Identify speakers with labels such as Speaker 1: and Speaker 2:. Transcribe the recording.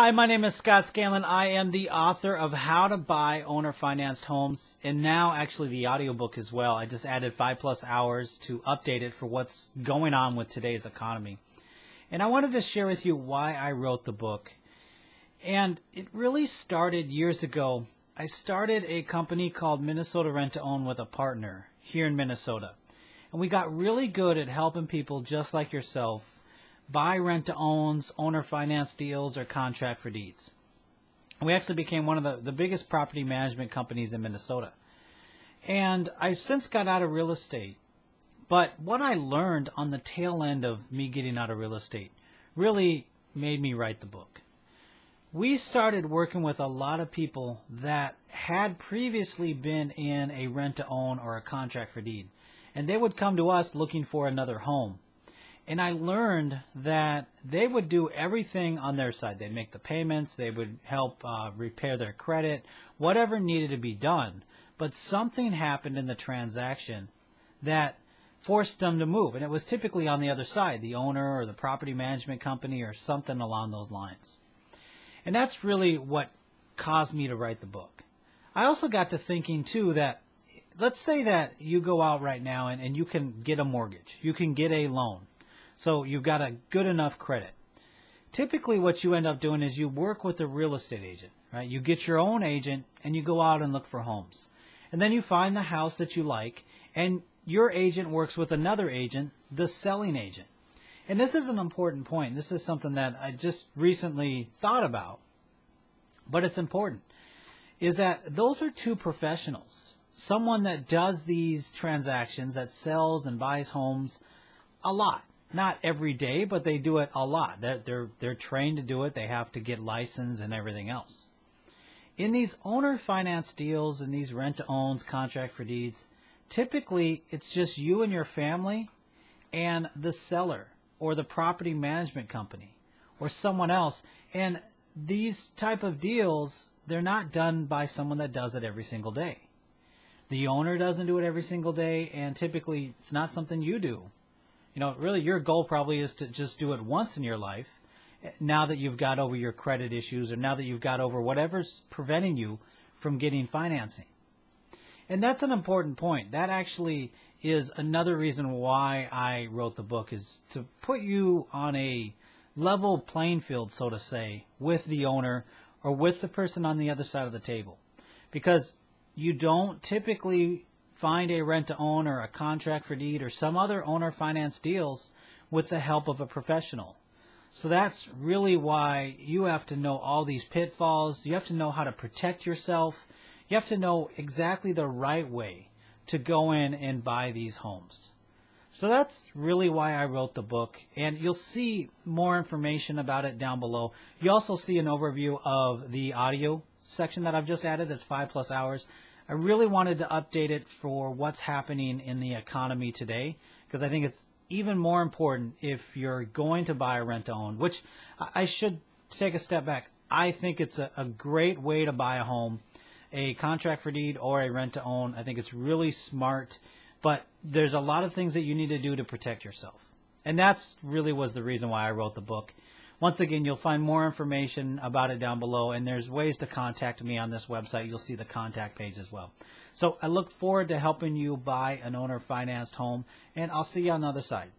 Speaker 1: Hi, my name is Scott Scanlon. I am the author of How to Buy Owner-Financed Homes, and now actually the audiobook as well. I just added 5+ hours to update it for what's going on with today's economy. And I wanted to share with you why I wrote the book. And it really started years ago. I started a company called Minnesota Rent to Own with a partner here in Minnesota. And we got really good at helping people just like yourself buy rent-to-owns, owner-finance deals, or contract for deeds. And we actually became one of the biggest property management companies in Minnesota. And I've since got out of real estate. But what I learned on the tail end of me getting out of real estate really made me write the book. We started working with a lot of people that had previously been in a rent-to-own or a contract for deed. And they would come to us looking for another home. And I learned that they would do everything on their side. They'd make the payments, they would help repair their credit, whatever needed to be done. But something happened in the transaction that forced them to move. And it was typically on the other side, the owner or the property management company or something along those lines. And that's really what caused me to write the book. I also got to thinking too that, let's say that you go out right now and you can get a mortgage. You can get a loan. So you've got a good enough credit. Typically what you end up doing is you work with a real estate agent, right? You get your own agent and you go out and look for homes. And then you find the house that you like and your agent works with another agent, the selling agent. And this is an important point. This is something that I just recently thought about, but it's important, is that those are two professionals. Someone that does these transactions, that sells and buys homes a lot. Not every day, but they do it a lot. They're trained to do it. They have to get licensed and everything else. In these owner finance deals and these rent-to-owns, contract for deeds, typically it's just you and your family and the seller or the property management company or someone else. And these type of deals, they're not done by someone that does it every single day. The owner doesn't do it every single day, and typically it's not something you do. You know, really your goal probably is to just do it once in your life now that you've got over your credit issues or now that you've got over whatever's preventing you from getting financing. And that's an important point. That actually is another reason why I wrote the book, is to put you on a level playing field, so to say, with the owner or with the person on the other side of the table. Because you don't typically find a rent-to-own or a contract for deed or some other owner finance deals with the help of a professional. So that's really why you have to know all these pitfalls. You have to know how to protect yourself. You have to know exactly the right way to go in and buy these homes. So that's really why I wrote the book, and you'll see more information about it down below. You also see an overview of the audio section that I've just added that's 5+ hours. I really wanted to update it for what's happening in the economy today, because I think it's even more important if you're going to buy a rent-to-own, which I should take a step back. I think it's a great way to buy a home, a contract for deed or a rent-to-own. I think it's really smart, but there's a lot of things that you need to do to protect yourself. And that's really was the reason why I wrote the book. Once again, you'll find more information about it down below, and there's ways to contact me on this website. You'll see the contact page as well. So I look forward to helping you buy an owner-financed home, and I'll see you on the other side.